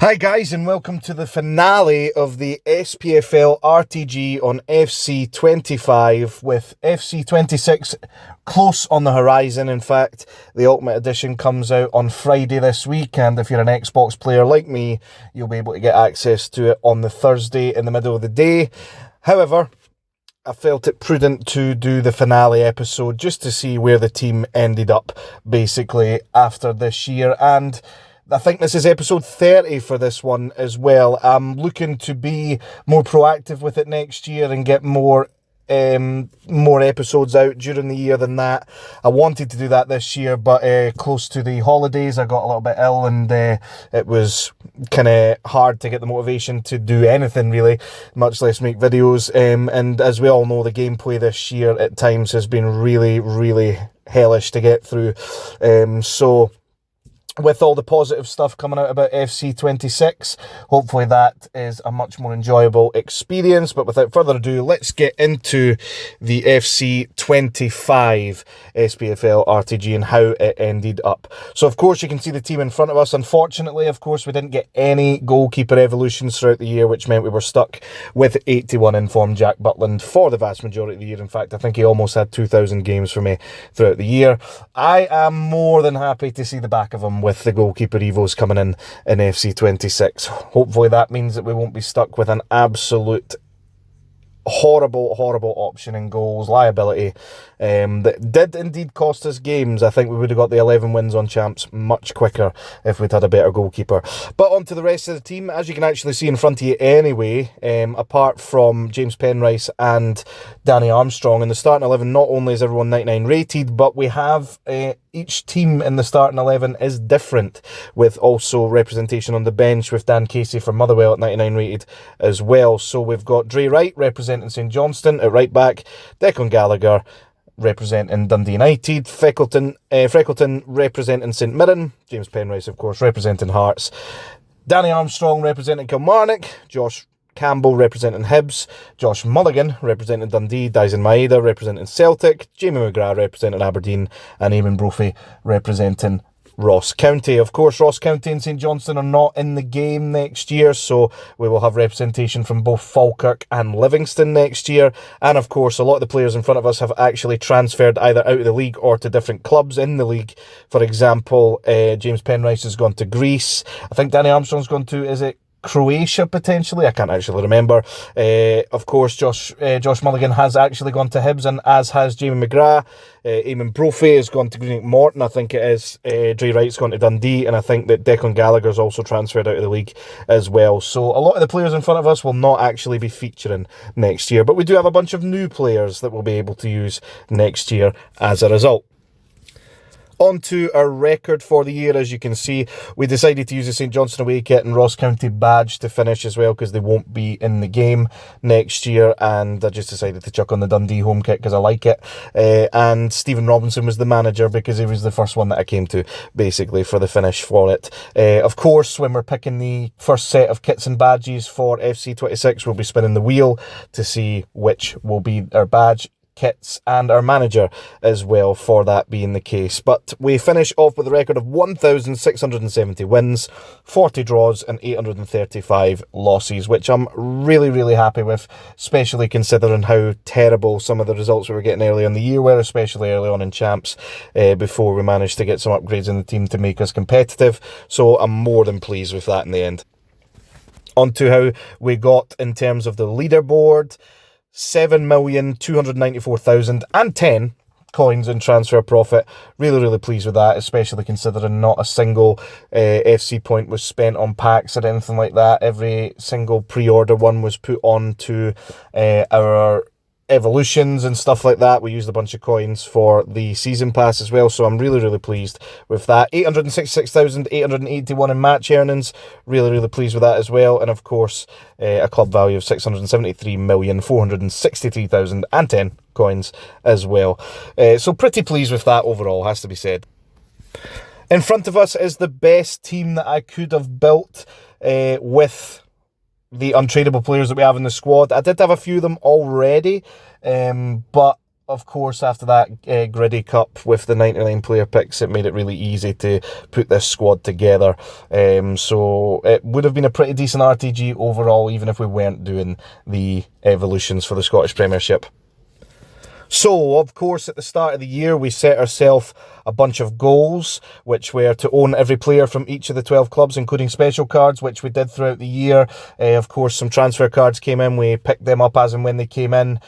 Hi guys, and welcome to the finale of the Spfl Rtg on FC25 with FC26 close on the horizon. In fact, the Ultimate Edition comes out on Friday this week, and if you're an Xbox player like me, you'll be able to get access to it on the Thursday in the middle of the day. However, I felt it prudent to do the finale episode just to see where the team ended up basically after this year, and I think this is episode 30 for this one as well. I'm looking to be more proactive with it next year and get more episodes out during the year than that. I wanted to do that this year, but close to the holidays I got a little bit ill, and it was kind of hard to get the motivation to do anything really, much less make videos. And as we all know, the gameplay this year at times has been really hellish to get through. So with all the positive stuff coming out about FC26, hopefully that is a much more enjoyable experience. But without further ado, let's get into the FC25 Spfl Rtg and how it ended up. So of course you can see the team in front of us. Unfortunately, of course, we didn't get any goalkeeper evolutions throughout the year, which meant we were stuck with 81 informed Jack Butland for the vast majority of the year. In fact, I think he almost had 2,000 games for me throughout the year. I am more than happy to see the back of him with the goalkeeper evos coming in FC26. Hopefully that means that we won't be stuck with an absolute horrible option in goals, liability, that did indeed cost us games. I think we would have got the 11 wins on champs much quicker if we'd had a better goalkeeper. But on to the rest of the team. As you can actually see in front of you anyway, apart from James Penrice and Danny Armstrong in the starting 11, not only is everyone 99 rated, but we have each team in the starting 11 is different, with also representation on the bench with Dan Casey from Motherwell at 99 rated as well. So we've got Dre Wright representing St Johnstone at right back, Declan Gallagher representing Dundee United, Freckleton representing St Mirren, James Penrice of course representing Hearts, Danny Armstrong representing Kilmarnock, Josh Campbell representing Hibs, Josh Mulligan representing Dundee, Dyson Maeda representing Celtic, Jamie McGrath representing Aberdeen, and Eamon Brophy representing Ross County. Of course, Ross County and St Johnstone are not in the game next year, so we will have representation from both Falkirk and Livingston next year. And of course, a lot of the players in front of us have actually transferred either out of the league or to different clubs in the league. For example, James Penrice has gone to Greece. I think Danny Armstrong's gone to, is it Croatia potentially? I can't actually remember. Of course, Josh Mulligan has actually gone to Hibs, and as has Jamie McGrath. Eamon Brophy has gone to Greenock Morton, I think it is. Dre Wright's gone to Dundee, and I think that Declan Gallagher's also transferred out of the league as well. So a lot of the players in front of us will not actually be featuring next year, but we do have a bunch of new players that we'll be able to use next year as a result. On to our record for the year. As you can see, we decided to use the St Johnstone away kit and Ross County badge to finish as well, because they won't be in the game next year, and I just decided to chuck on the Dundee home kit because I like it. And Stephen Robinson was the manager because he was the first one that I came to basically for the finish for it. Of course, when we're picking the first set of kits and badges for FC26, we'll be spinning the wheel to see which will be our badge, kits, and our manager as well, for that being the case. But we finish off with a record of 1,670 wins, 40 draws and 835 losses, which I'm really happy with, especially considering how terrible some of the results we were getting early in the year were, especially early on in champs, before we managed to get some upgrades in the team to make us competitive. So I'm more than pleased with that in the end. On to how we got in terms of the leaderboard. 7,294,010 coins in transfer profit. Really pleased with that, especially considering not a single FC point was spent on packs or anything like that. Every single pre-order one was put on to our evolutions and stuff like that. We used a bunch of coins for the season pass as well, so I'm really pleased with that. 866,881 in match earnings, really pleased with that as well. And of course, a club value of 673,463,010 coins as well. So pretty pleased with that overall, has to be said. In front of us is the best team that I could have built with the untradeable players that we have in the squad. I did have a few of them already, but of course, after that gritty cup with the 99 player picks, it made it really easy to put this squad together. So it would have been a pretty decent RTG overall, even if we weren't doing the evolutions for the Scottish Premiership. So, of course, at the start of the year, we set ourselves a bunch of goals, which were to own every player from each of the 12 clubs, including special cards, which we did throughout the year. Of course, some transfer cards came in. We picked them up as and when they came in.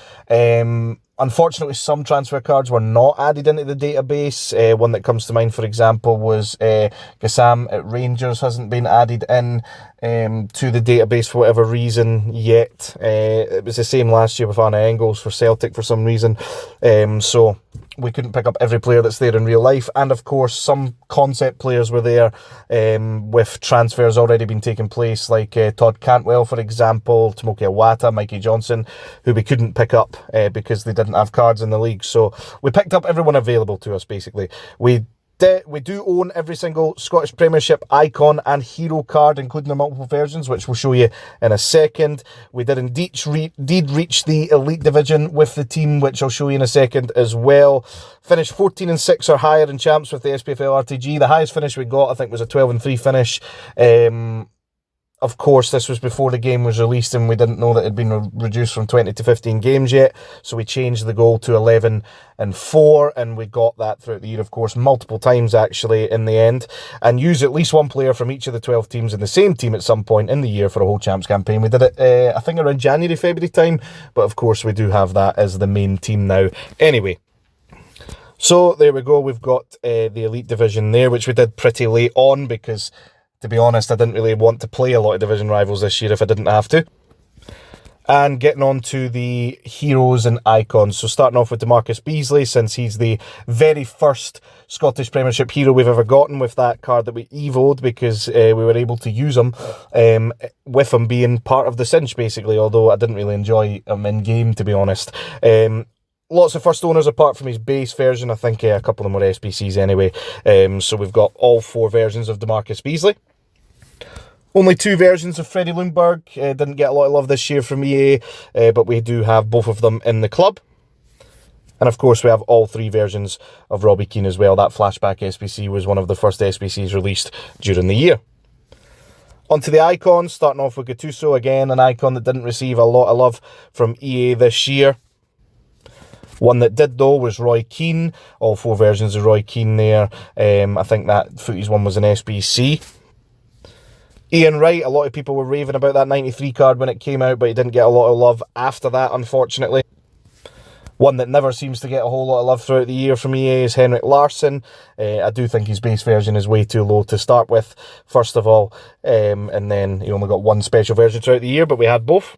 Unfortunately, some transfer cards were not added into the database. One that comes to mind, for example, was Gassam at Rangers hasn't been added in to the database for whatever reason yet. It was the same last year with Arne Engels for Celtic for some reason. So we couldn't pick up every player that's there in real life. And of course, some concept players were there with transfers already been taking place, like Todd Cantwell, for example, Tomoki Iwata, Mikey Johnson, who we couldn't pick up because they didn't have cards in the league. So we picked up everyone available to us, basically. We do own every single Scottish Premiership icon and hero card, including the multiple versions, which we'll show you in a second. We did indeed reach the Elite Division with the team, which I'll show you in a second as well. Finished 14-6 or higher in champs with the Spfl Rtg. The highest finish we got, I think, was a 12-3 finish. Of course, this was before the game was released and we didn't know that it had been reduced from 20 to 15 games yet. So we changed the goal to 11-4 and we got that throughout the year, of course, multiple times actually in the end. And used at least one player from each of the 12 teams in the same team at some point in the year for a whole champs campaign. We did it, I think, around January, February time. But of course, we do have that as the main team now. Anyway. So there we go. We've got the Elite Division there, which we did pretty late on because, to be honest, I didn't really want to play a lot of division rivals this year if I didn't have to. And getting on to the heroes and icons. So starting off with DeMarcus Beasley, since he's the very first Scottish Premiership hero we've ever gotten with that card that we evoed because we were able to use him with him being part of the cinch, basically, although I didn't really enjoy him in-game, to be honest. Lots of first owners apart from his base version. I think a couple of them were SBCs anyway. So we've got all 4 versions of DeMarcus Beasley. Only 2 versions of Freddie Ljungberg. Didn't get a lot of love this year from EA, but we do have both of them in the club. And of course we have all 3 versions of Robbie Keane as well. That flashback SBC was one of the first SBCs released during the year. Onto the icons, starting off with Gattuso, again an icon that didn't receive a lot of love from EA this year. One that did, though, was Roy Keane. All 4 versions of Roy Keane there. I think that Footies one was an SBC. Ian Wright, a lot of people were raving about that 93 card when it came out, but he didn't get a lot of love after that, unfortunately. One that never seems to get a whole lot of love throughout the year from EA is Henrik Larsson. I do think his base version is way too low to start with, first of all. And then he only got 1 special version throughout the year, but we had both.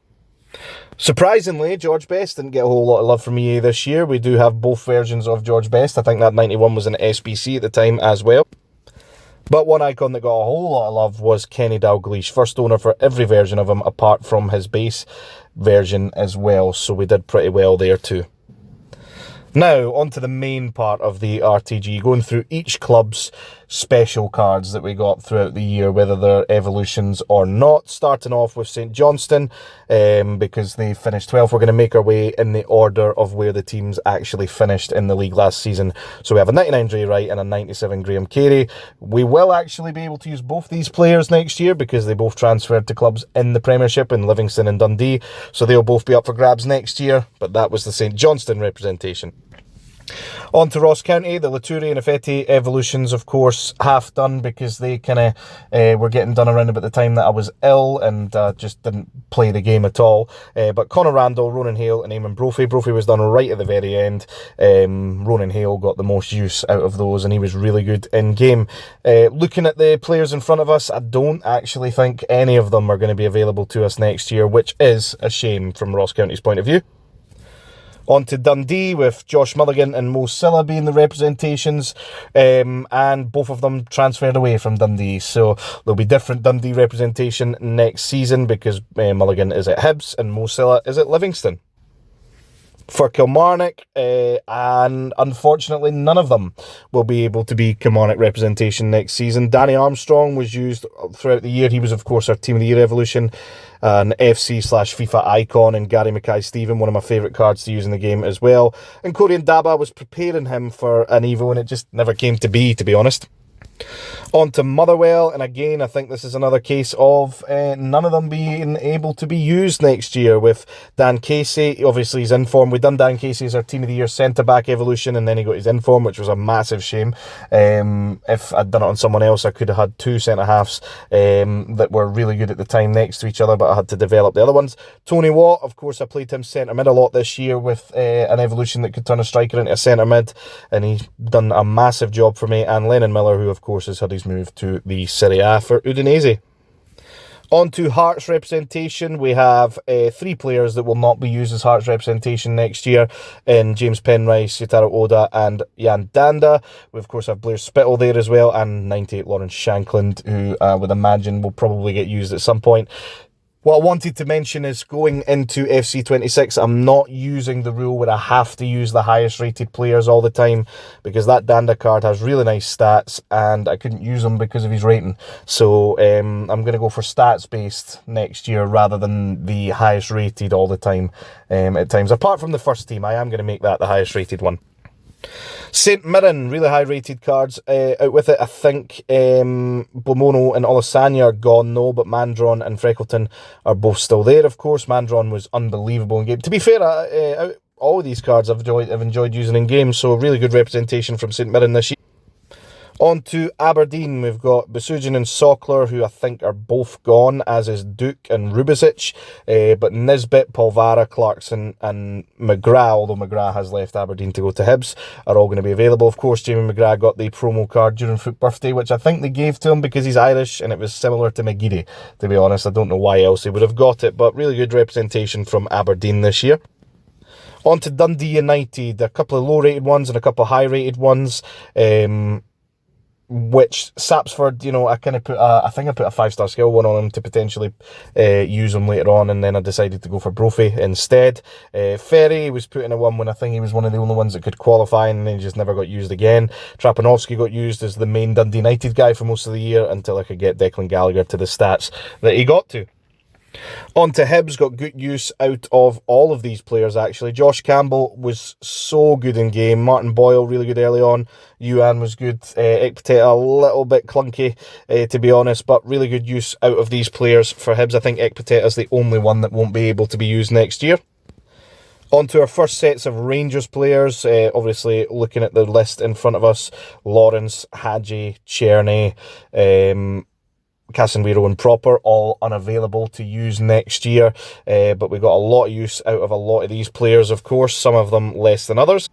Surprisingly, George Best didn't get a whole lot of love from EA this year. We do have both versions of George Best. I think that 91 was an SBC at the time as well. But one icon that got a whole lot of love was Kenny Dalglish, first owner for every version of him apart from his base version as well. So we did pretty well there too. Now, on to the main part of the RTG, going through each club's special cards that we got throughout the year, whether they're evolutions or not. Starting off with St Johnstone, because they finished 12th. We're going to make our way in the order of where the teams actually finished in the league last season. So we have a 99 Dre Wright and a 97 Graham Carey. We will actually be able to use both these players next year because they both transferred to clubs in the Premiership in Livingston and Dundee. So they'll both be up for grabs next year, but that was the St Johnstone representation. On to Ross County, the Laturi and Affetti evolutions, of course, half done because they kind of were getting done around about the time that I was ill and just didn't play the game at all. But Conor Randall, Ronan Hale and Eamon Brophy. Brophy was done right at the very end. Ronan Hale got the most use out of those and he was really good in game. Looking at the players in front of us, I don't actually think any of them are going to be available to us next year, which is a shame from Ross County's point of view. On to Dundee with Josh Mulligan and Mo Silla being the representations, and both of them transferred away from Dundee. So there'll be different Dundee representation next season because Mulligan is at Hibs and Mo Silla is at Livingston. for Kilmarnock, and unfortunately none of them will be able to be Kilmarnock representation next season. Danny Armstrong was used throughout the year. He was, of course, our Team of the Year evolution, an FC/FIFA icon, and Gary Mackay-Steven, one of my favourite cards to use in the game as well. And Korean Daba was preparing him for an Evo, and it just never came to be honest. On to Motherwell, and again I think this is another case of none of them being able to be used next year, with Dan Casey. Obviously he's in form. We've done Dan Casey as our Team of the Year centre-back evolution, and then he got his in form, which was a massive shame. If I'd done it on someone else, I could have had two centre-halves that were really good at the time next to each other, but I had to develop the other ones. Tony Watt, of course, I played him centre-mid a lot this year with an evolution that could turn a striker into a centre-mid, and he's done a massive job for me. And Lennon Miller, who of course has had his move to the Serie A for Udinese. On to Hearts representation, we have three players that will not be used as Hearts representation next year, in James Penrice, Yutaro Oda and Jan Danda. We of course have Blair Spittle there as well, and 98 Lawrence Shankland, who I would imagine will probably get used at some point. What I wanted to mention is, going into FC26, I'm not using the rule where I have to use the highest rated players all the time, because that Danda card has really nice stats and I couldn't use him because of his rating. So I'm going to go for stats based next year rather than the highest rated all the time at times. Apart from the first team, I am going to make that the highest rated one. St Mirren, really high rated cards out with it. I think Blamono and Olasanya are gone though, but Mandron and Freckleton are both still there, of course. Mandron was unbelievable in game. To be fair, all of these cards I've enjoyed using in game, so really good representation from St Mirren this year. On to Aberdeen, we've got Basugin and Sockler, who I think are both gone, as is Duke and Rubicic. But Nisbet, Polvara, Clarkson and McGrath, although McGrath has left Aberdeen to go to Hibs, are all going to be available. Of course, Jamie McGrath got the promo card during Foot Birthday, which I think they gave to him because he's Irish, and it was similar to McGeady, to be honest. I don't know why else he would have got it, but really good representation from Aberdeen this year. On to Dundee United, a couple of low-rated ones and a couple of high-rated ones. Which Sapsford, you know, I think I put a 5-star skill one on him to potentially use him later on, and then I decided to go for Brophy instead. Ferry was put in a 1 when I think he was one of the only ones that could qualify, and then he just never got used again. Trapanovsky got used as the main Dundee United guy for most of the year until I could get Declan Gallagher to the stats that he got to. On to Hibs, got good use out of all of these players actually. Josh Campbell was so good in game. Martin Boyle, really good early on. Yuan was good. Ekpiteta, a little bit clunky, to be honest, but really good use out of these players for Hibs. I think Ekpiteta is the only one that won't be able to be used next year. On to our first sets of Rangers players. Obviously, looking at the list in front of us, Lawrence, Hadji, Cherney, Casemiro and Proper, all unavailable to use next year, but we got a lot of use out of a lot of these players, of course, some of them less than others.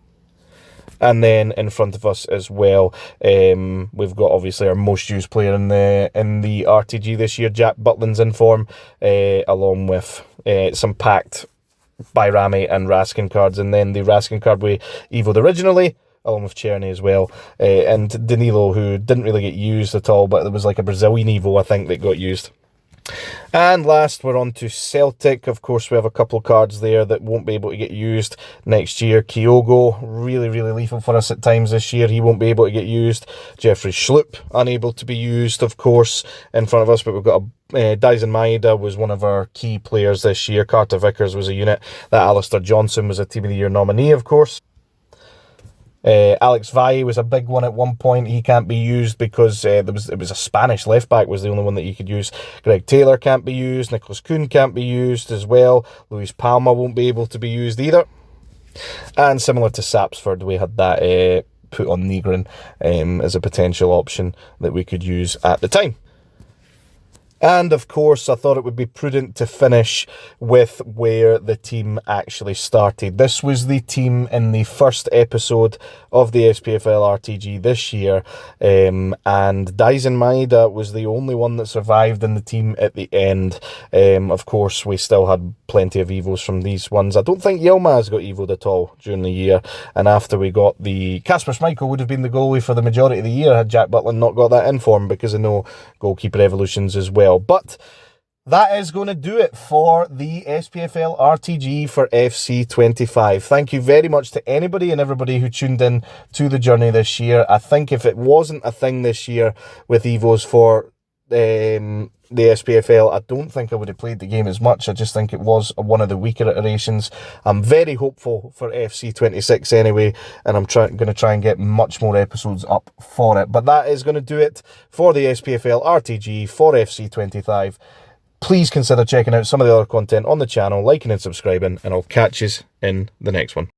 And then in front of us as well, we've got obviously our most used player in the RTG this year, Jack Butland's in form, along with some packed Bayrami and Raskin cards, and then the Raskin card we evoed originally, along with Cherney as well, and Danilo, who didn't really get used at all, but there was like a Brazilian Evo, I think, that got used. And last, we're on to Celtic. Of course, we have a couple of cards there that won't be able to get used next year. Kyogo, really, really lethal for us at times this year. He won't be able to get used. Jeffrey Schlupp, unable to be used, of course, in front of us, but we've got a Dyson Maeda was one of our key players this year. Carter Vickers was a unit. That Alistair Johnson was a Team of the Year nominee, of course. Alex Valle was a big one at one point. He can't be used because it was a Spanish left back was the only one that you could use. Greg Taylor can't be used. Nicholas Kuhn can't be used as well. Luis Palma won't be able to be used either. And similar to Sapsford, we had that put on Nygren as a potential option that we could use at the time. And of course, I thought it would be prudent to finish with where the team actually started. This was the team in the first episode of the Spfl Rtg this year, and Dyson Maeda was the only one that survived in the team at the end. Of course, we still had plenty of evos from these ones. I don't think Yilmaz got evoed at all during the year, and after we got the Kasper Schmeichel would have been the goalie for the majority of the year had Jack Butland not got that in form because of no goalkeeper evolutions as well. But that is going to do it for the SPFL RTG for FC25. Thank you very much to anybody and everybody who tuned in to the journey this year. I think if it wasn't a thing this year with Evos for the SPFL, I don't think I would have played the game as much. I just think it was one of the weaker iterations. I'm very hopeful for FC26 anyway, and I'm going to try and get much more episodes up for it. But that is going to do it for the SPFL RTG for FC25. Please consider checking out some of the other content on the channel, liking and subscribing, and I'll catch you in the next one.